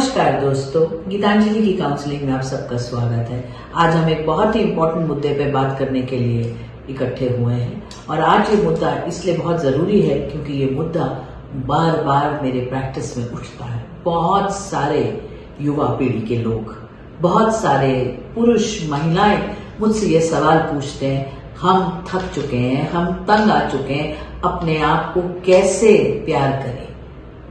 नमस्कार दोस्तों, गीतांजलि की काउंसलिंग में आप सबका स्वागत है। आज हम एक बहुत ही इम्पोर्टेंट मुद्दे पे बात करने के लिए इकट्ठे हुए हैं और आज ये मुद्दा इसलिए बहुत जरूरी है क्योंकि ये मुद्दा बार बार मेरे प्रैक्टिस में उठता है। बहुत सारे युवा पीढ़ी के लोग, बहुत सारे पुरुष महिलाएं मुझसे ये सवाल पूछते हैं, हम थक चुके हैं, हम तंग आ चुके हैं, अपने आप को कैसे प्यार करें।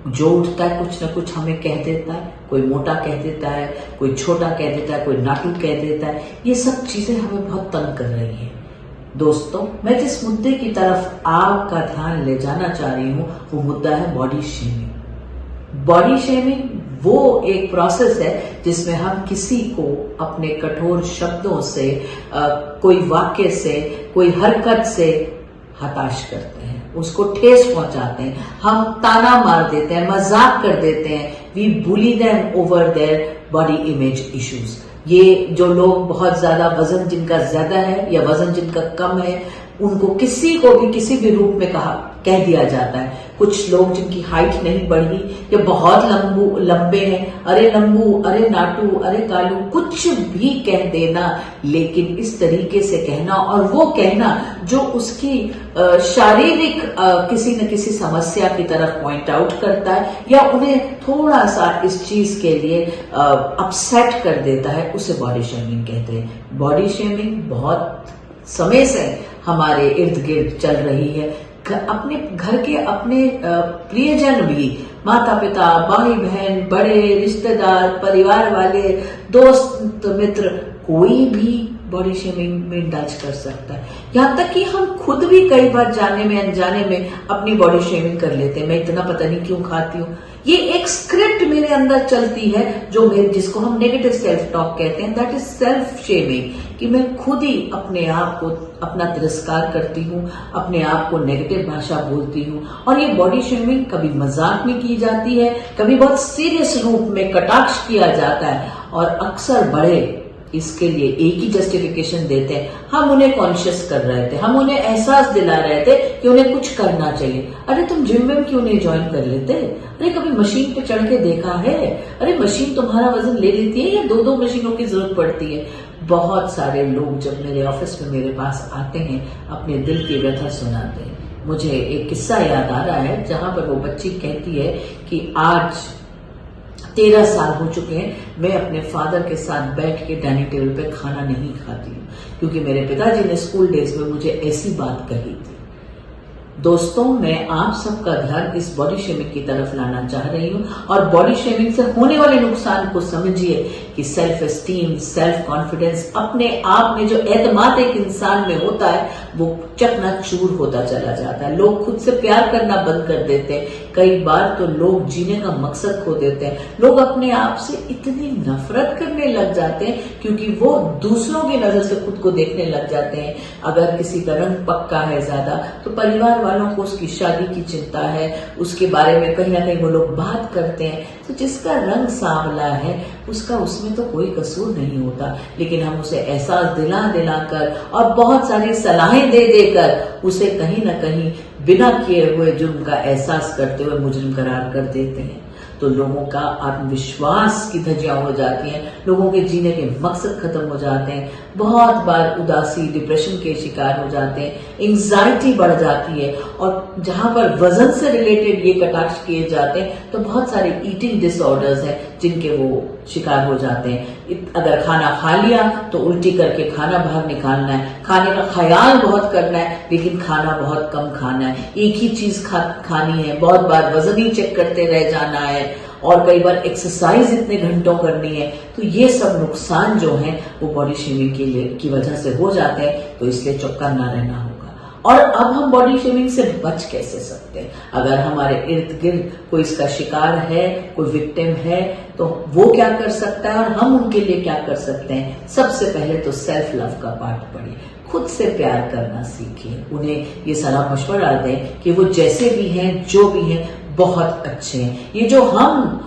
जो उठता है कुछ ना कुछ हमें कह देता है, कोई मोटा कह देता है, कोई छोटा कह देता है, कोई नाटू कह देता है। ये सब चीजें हमें बहुत तंग कर रही हैं। दोस्तों, मैं जिस मुद्दे की तरफ आपका ध्यान ले जाना चाह रही हूँ वो मुद्दा है बॉडी शेमिंग। बॉडी शेमिंग वो एक प्रोसेस है जिसमें हम किसी को अपने कठोर शब्दों से, कोई वाक्य से, कोई हरकत से हताश करते हैं, उसको ठेस पहुंचाते हैं, हम ताना मार देते हैं, मजाक कर देते हैं। We bully them over their body image issues. ये जो लोग बहुत ज्यादा वजन जिनका ज्यादा है या वजन जिनका कम है, उनको किसी को भी किसी भी रूप में कह दिया जाता है। कुछ लोग जिनकी हाइट नहीं बढ़ी या बहुत लंबे हैं, अरे लंबू, अरे नाटू, अरे कालू, कुछ भी कह देना, लेकिन इस तरीके से कहना और वो कहना जो उसकी शारीरिक किसी न किसी समस्या की तरफ पॉइंट आउट करता है या उन्हें थोड़ा सा इस चीज के लिए अपसेट कर देता है, उसे बॉडी शेमिंग कहते हैं। बॉडी शेमिंग बहुत समय से हमारे इर्द गिर्द चल रही है। अपने घर के अपने प्रियजन भी, माता पिता, भाई बहन, बड़े रिश्तेदार, परिवार वाले, दोस्त मित्र, कोई भी बॉडी शेमिंग में इंडल्ज कर सकता है। यहाँ तक कि हम खुद भी कई बार जाने में अनजाने में अपनी बॉडी शेमिंग कर लेते हैं। मैं इतना पता नहीं क्यों खाती हूँ। ये एक स्क्रिप्ट मेरे अंदर चलती है जो जिसको हम नेगेटिव सेल्फ टॉक कहते हैं, दैट इज सेल्फ शेमिंग, कि मैं खुद ही अपने आप को अपना तिरस्कार करती हूँ, अपने आप को नेगेटिव भाषा बोलती हूँ। और ये बॉडी शेमिंग कभी मजाक में की जाती है, कभी बहुत सीरियस रूप में कटाक्ष किया जाता है और अक्सर बड़े इसके लिए एक ही जस्टिफिकेशन देते हैं, हम उन्हें कॉन्शियस कर रहे थे, हम उन्हें एहसास दिला रहे थे कि उन्हें कुछ करना चाहिए। अरे तुम जिम में क्यों नहीं ज्वाइन कर लेते? अरे कभी मशीन पे चढ़ के देखा है? अरे मशीन तुम्हारा वजन ले लेती है या दो दो मशीनों की जरूरत पड़ती है? बहुत सारे लोग जब मेरे ऑफिस में मेरे पास आते हैं, अपने दिल की व्यथा सुनाते हैं। मुझे एक किस्सा याद आ रहा है जहां पर वो बच्ची कहती है कि आज 13 साल हो चुके हैं, मैं अपने फादर के साथ बैठ के डाइनिंग टेबल पे खाना नहीं खाती हूँ क्योंकि मेरे पिताजी ने स्कूल डेज में मुझे ऐसी बात कही थी। दोस्तों, मैं आप सबका ध्यान इस बॉडी शेमिंग की तरफ लाना चाह रही हूँ और बॉडी शेमिंग से होने वाले नुकसान को समझिए कि सेल्फ एस्टीम, सेल्फ कॉन्फिडेंस, अपने आप में जो एतमाद एक इंसान में होता है वो चकनाचूर होता चला जाता है। लोग खुद से प्यार करना बंद कर देते हैं। कई बार तो लोग जीने का मकसद खो देते हैं। लोग अपने आप से इतनी नफरत करने लग जाते हैं क्योंकि वो दूसरों की नजर से खुद को देखने लग जाते हैं। अगर किसी का रंग पक्का है ज्यादा तो परिवार वालों को उसकी शादी की चिंता है, उसके बारे में कहीं ना कहीं वो लोग बात करते हैं। तो जिसका रंग सांवला है उसका उसमें तो कोई कसूर नहीं होता, लेकिन हम उसे एहसास दिला कर और बहुत सारी सलाहें दे देकर उसे कहीं ना कहीं बिना किए हुए जुर्म का एहसास करते हुए मुजरिम करार कर देते हैं। तो लोगों का आत्मविश्वास की धज्जियां हो जाती हैं, लोगों के जीने के मकसद खत्म हो जाते हैं, बहुत बार उदासी, डिप्रेशन के शिकार हो जाते हैं, एंजाइटी बढ़ जाती है। और जहां पर वजन से रिलेटेड ये कटाक्ष किए जाते हैं तो बहुत सारे ईटिंग डिसऑर्डर्स हैं जिनके वो शिकार हो जाते हैं। अगर खाना खा लिया तो उल्टी करके खाना बाहर निकालना है, खाने का ख्याल बहुत करना है लेकिन खाना बहुत कम खाना है, एक ही चीज खानी है, बहुत बार वजन ही चेक करते रह जाना है और कई बार एक्सरसाइज इतने घंटों करनी है। तो ये सब नुकसान जो है वो बॉडी शेमिंग की वजह से हो जाते हैं। तो इसलिए चौकन्ना ना रहना होगा। और अब हम बॉडी शेमिंग से बच कैसे सकते हैं? अगर हमारे इर्द गिर्द कोई इसका शिकार है, कोई विक्टिम है, तो वो क्या कर सकता है और हम उनके लिए क्या कर सकते हैं? सबसे पहले तो सेल्फ लव का पाठ पढ़िए, खुद से प्यार करना सीखिए, उन्हें ये सलाह मशवरा दें कि वो जैसे भी हैं, जो भी हैं, बहुत अच्छे हैं। ये जो हम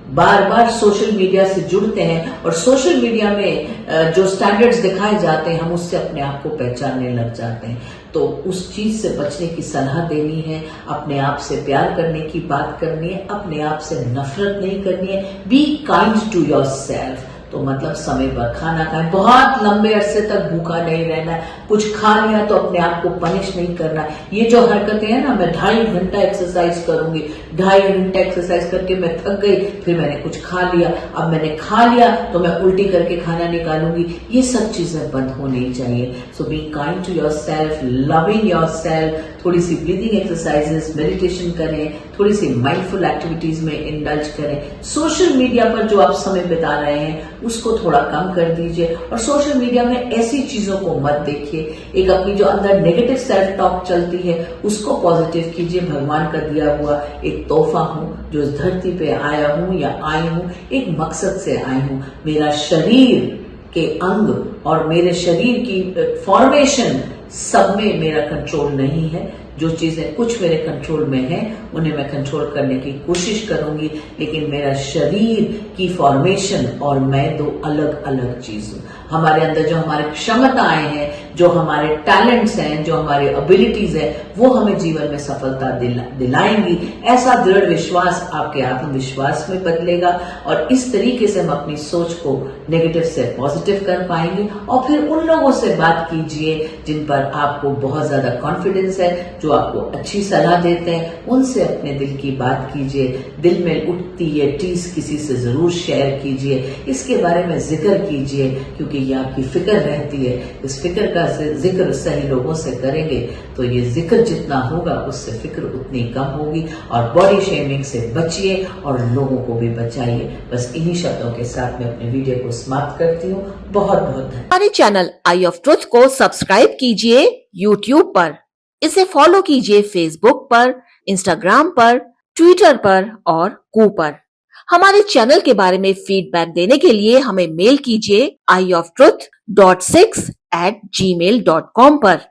बार बार सोशल मीडिया से जुड़ते हैं और सोशल मीडिया में जो स्टैंडर्ड्स दिखाए जाते हैं हम उससे अपने आप को पहचानने लग जाते हैं। तो उस चीज से बचने की सलाह देनी है, अपने आप से प्यार करने की बात करनी है, अपने आप से नफरत नहीं करनी है। Be kind to yourself. तो मतलब समय पर खाना खाएं, बहुत लंबे अरसे तक भूखा नहीं रहना है, कुछ खा लिया तो अपने आप को पनिश नहीं करना। ये जो हरकतें हैं ना, मैं 2.5 घंटा एक्सरसाइज करूंगी, 2.5 घंटा एक्सरसाइज करके मैं थक गई, फिर मैंने कुछ खा लिया, अब मैंने खा लिया तो मैं उल्टी करके खाना निकालूंगी, ये सब चीजें बंद होनी चाहिए। So be kind to yourself, loving yourself. थोड़ी सी ब्रीदिंग एक्सरसाइजेस, मेडिटेशन करें, थोड़ी सी माइंडफुल एक्टिविटीज में इंडल्ज करें। सोशल मीडिया पर जो आप समय बिता रहे हैं उसको थोड़ा कम कर दीजिए और सोशल मीडिया में ऐसी चीजों को मत देखिए। एक अपनी जो अंदर नेगेटिव सेल्फ टॉक चलती है उसको पॉजिटिव कीजिए। भगवान का दिया हुआ एक तोहफा हूं, जो इस धरती पे आया हूं या आई हूं, एक मकसद से आई हूं। मेरा शरीर के अंग और मेरे शरीर की फॉर्मेशन सब में मेरा कंट्रोल नहीं है। जो चीजें कुछ मेरे कंट्रोल में है उन्हें मैं कंट्रोल करने की कोशिश करूंगी, लेकिन मेरा शरीर की फॉर्मेशन और मैं दो अलग अलग चीज हूं। हमारे अंदर जो हमारे क्षमताएं हैं, जो हमारे टैलेंट्स हैं, जो हमारे एबिलिटीज हैं, वो हमें जीवन में सफलता दिलाएंगी। ऐसा दृढ़ विश्वास आपके आत्मविश्वास में बदलेगा और इस तरीके से हम अपनी सोच को नेगेटिव से पॉजिटिव कर पाएंगे। और फिर उन लोगों से बात कीजिए जिन पर आपको बहुत ज्यादा कॉन्फिडेंस है, जो आपको अच्छी सलाह देते हैं, उनसे अपने दिल की बात कीजिए। दिल में उठती ये टीस किसी से जरूर शेयर कीजिए, इसके बारे में जिक्र कीजिए, क्योंकि ये आपकी फिक्र रहती है। इस फिक्र का जिक्र सही लोगों से करेंगे तो ये जिक्र जितना होगा उससे फिक्र उतनी कम होगी। और बॉडी शेमिंग से बचिए और लोगों को भी बचाइए। बस इन्हीं शब्दों के साथ मैं अपने वीडियो को समाप्त करती हूँ। बहुत बहुत धन्यवाद। हमारे चैनल आई ऑफ ट्रुथ को सब्सक्राइब कीजिए YouTube पर, इसे फॉलो कीजिए Facebook पर, Instagram पर, Twitter पर और कू पर। हमारे चैनल के बारे में फीडबैक देने के लिए हमें मेल कीजिए ioftruth.6@gmail.com पर।